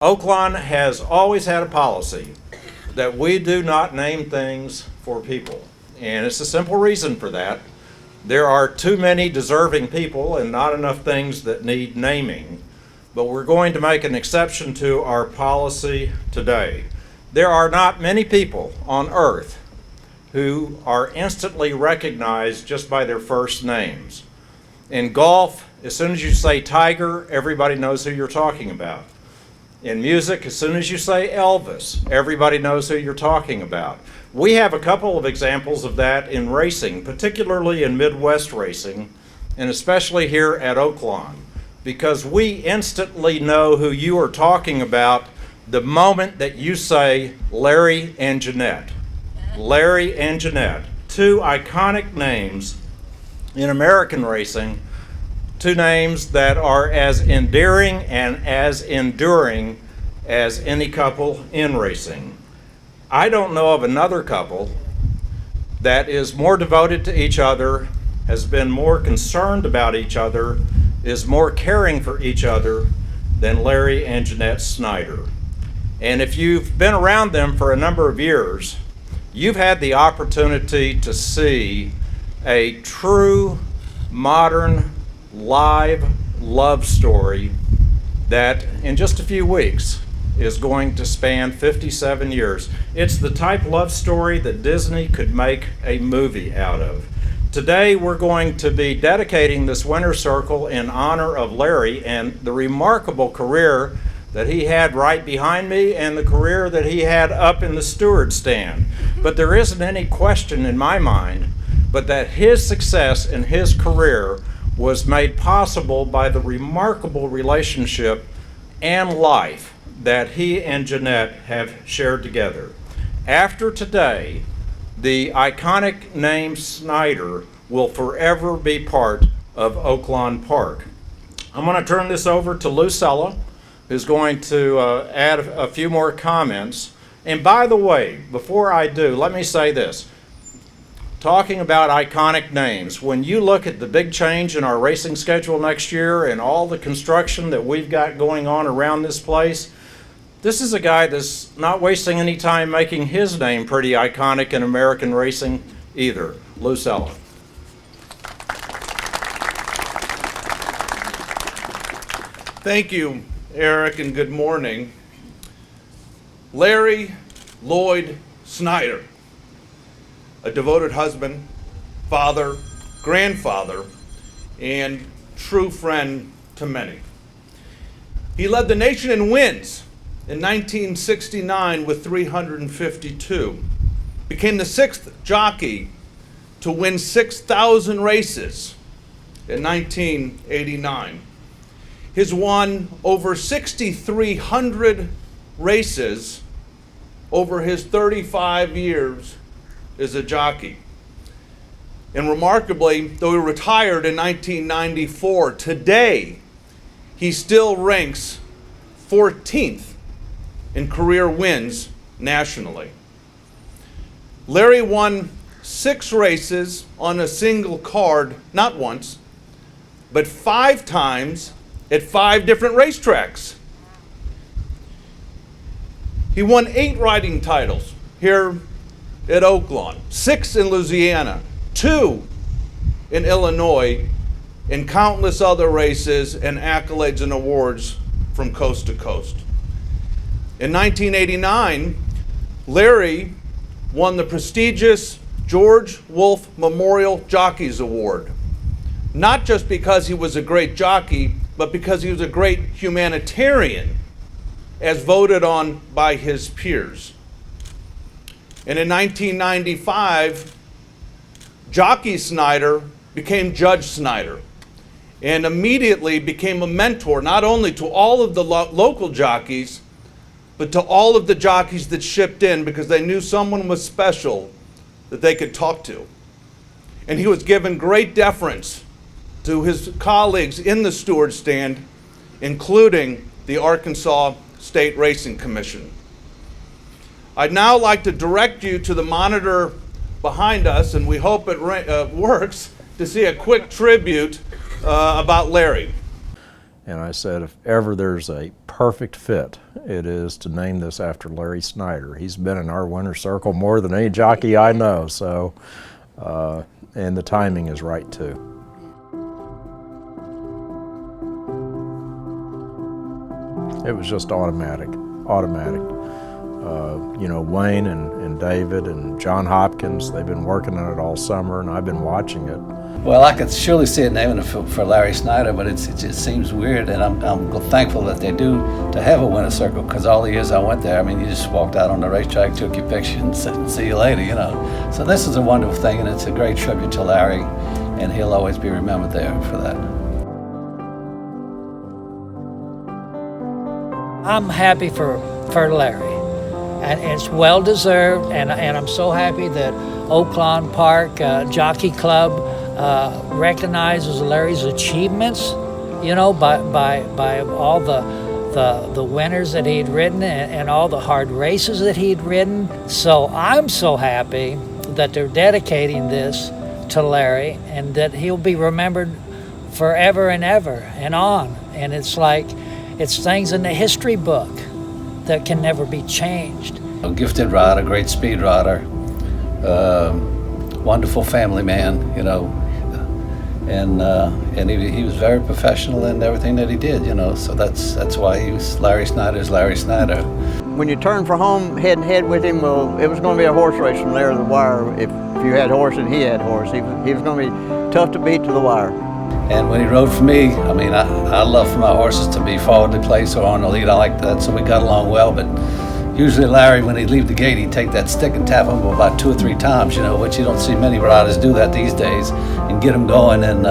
Oaklawn has always had a policy that we do not name things for people. And it's a simple reason for that. There are too many deserving people and not enough things that need naming. But we're going to make an exception to our policy today. There are not many people on earth who are instantly recognized just by their first names. In golf, as soon as you say Tiger, everybody knows who you're talking about. In music, as soon as you say Elvis, everybody knows who you're talking about. We have a couple of examples of that in racing, particularly in Midwest racing, and especially here at Oaklawn, because we instantly know who you are talking about the moment that you say Larry and Jeanette. Larry and Jeanette, two iconic names in American racing, two names that are as endearing and as enduring as any couple in racing. I don't know of another couple that is more devoted to each other, has been more concerned about each other, is more caring for each other than Larry and Jeanette Snyder. And if you've been around them for a number of years, you've had the opportunity to see a true modern live love story that in just a few weeks is going to span 57 years. It's the type of love story that Disney could make a movie out of. Today we're going to be dedicating this winter circle in honor of Larry and the remarkable career that he had right behind me and the career that he had up in the steward stand. But there isn't any question in my mind but that his success in his career was made possible by the remarkable relationship and life that he and Jeanette have shared together. After today, the iconic name Snyder will forever be part of Oaklawn Park. I'm going to turn this over to Lucella, who's going to add a few more comments. And by the way, before I do, let me say this. Talking about iconic names, when you look at the big change in our racing schedule next year and all the construction that we've got going on around this place, this is a guy that's not wasting any time making his name pretty iconic in American racing either. Lucella. Thank you, Eric, and good morning. Larry Lloyd Snyder, a devoted husband, father, grandfather, and true friend to many. He led the nation in wins in 1969 with 352, became the sixth jockey to win 6,000 races in 1989. He's won over 6,300 races over his 35 years as a jockey. And remarkably, though he retired in 1994, today he still ranks 14th in career wins nationally. Larry won 6 races on a single card, not once, but 5 times at 5 different racetracks. He won 8 riding titles here at Oaklawn, 6 in Louisiana, 2 in Illinois, and countless other races and accolades and awards from coast to coast. In 1989, Larry won the prestigious George Wolfe Memorial Jockeys Award, not just because he was a great jockey, but because he was a great humanitarian, as voted on by his peers. And in 1995, Jockey Snyder became Judge Snyder and immediately became a mentor not only to all of the local jockeys, but to all of the jockeys that shipped in because they knew someone was special that they could talk to. And he was given great deference to his colleagues in the steward stand, including the Arkansas State Racing Commission. I'd now like to direct you to the monitor behind us, and we hope it works, to see a quick tribute about Larry. And I said, if ever there's a perfect fit it is to name this after Larry Snyder. He's been in our winner's circle more than any jockey I know, so, and the timing is right too. It was just automatic. You know, Wayne and David and John Hopkins, they've been working on it all summer, and I've been watching it. Well, I could surely see it naming it for Larry Snyder, but it just seems weird, and I'm thankful that they do to have a winner's circle, because all the years I went there, I mean, you just walked out on the racetrack, took your picture, and said, see you later, you know. So this is a wonderful thing, and it's a great tribute to Larry, and he'll always be remembered there for that. I'm happy for Larry, and it's well deserved, and I'm so happy that Oaklawn Park Jockey Club recognizes Larry's achievements, you know, by all the winners that he'd ridden and all the hard races that he'd ridden. So I'm so happy that they're dedicating this to Larry, and that he'll be remembered forever and ever and on. And it's like, it's things in the history book that can never be changed. A gifted rider, great speed rider, wonderful family man, you know, and he was very professional in everything that he did, you know. So that's why he was Larry Snyder's Larry Snyder. When you turned for home, head and head with him, well, it was going to be a horse race from there to the wire. If you had horse and he had horse, he was going to be tough to beat to the wire. And when he rode for me, I mean, I love for my horses to be forwardly placed or on the lead. I like that, so we got along well. But usually Larry, when he'd leave the gate, he'd take that stick and tap him about 2 or 3 times, you know, which you don't see many riders do that these days, and get him going. And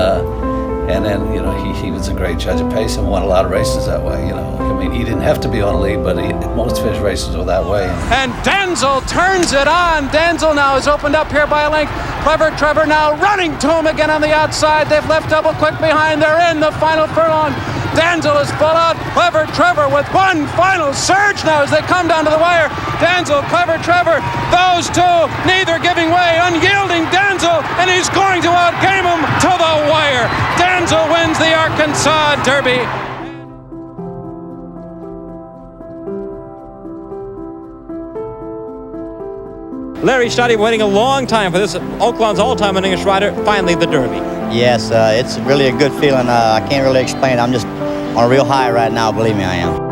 then, you know, he was a great judge of pace and won a lot of races that way, you know. I mean, he didn't have to be on the lead, but most of his races were that way. And Denzel turns it on. Denzel now is opened up here by a length. Clever Trevor now running to him again on the outside. They've left double quick behind. They're in the final furlong. Denzel is full out. Clever Trevor with one final surge now as they come down to the wire. Denzel, Clever Trevor, those two neither giving way. Unyielding Denzel, and he's going to outgame him to the wire. Denzel wins the Arkansas Derby. Larry Snyder waiting a long time for this. Oaklawn's all-time winningest rider, finally the Derby. Yes, it's really a good feeling. I can't really explain it. I'm just on a real high right now, believe me, I am.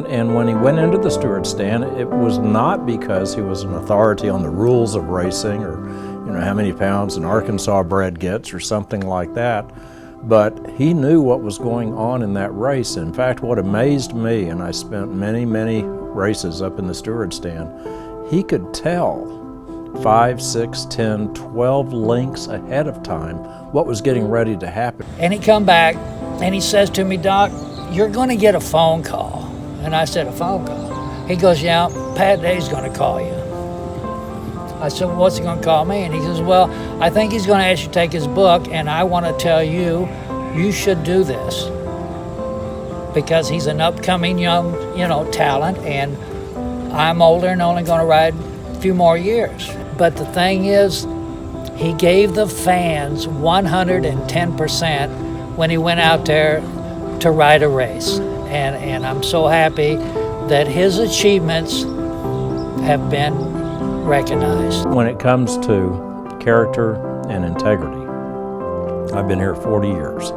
And when he went into the steward stand, it was not because he was an authority on the rules of racing or, you know, how many pounds an Arkansas bred gets or something like that, but he knew what was going on in that race. In fact, what amazed me, and I spent many, many races up in the steward stand, he could tell 5, 6, 10, 12 lengths ahead of time what was getting ready to happen. And he come back and he says to me, Doc, you're going to get a phone call. And I said, a phone call? He goes, yeah, Pat Day's going to call you. I said, well, what's he going to call me? And he says, well, I think he's going to ask you to take his book, and I want to tell you, you should do this. Because he's an upcoming young, you know, talent, and I'm older and only going to ride a few more years. But the thing is, he gave the fans 110% when he went out there to ride a race. And I'm so happy that his achievements have been recognized. When it comes to character and integrity, I've been here 40 years,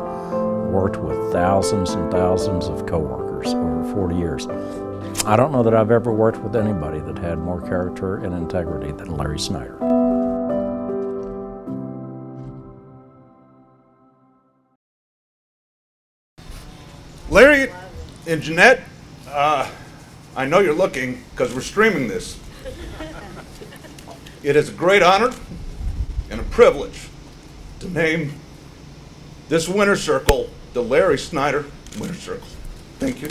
worked with thousands and thousands of coworkers over 40 years. I don't know that I've ever worked with anybody that had more character and integrity than Larry Snyder. Larry and Jeanette, I know you're looking because we're streaming this. It is a great honor and a privilege to name this winner's circle the Larry Snyder Winner's Circle. Thank you.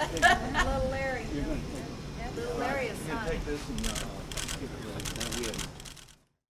Little Larry. Yeah, little Larry is fun. Take this and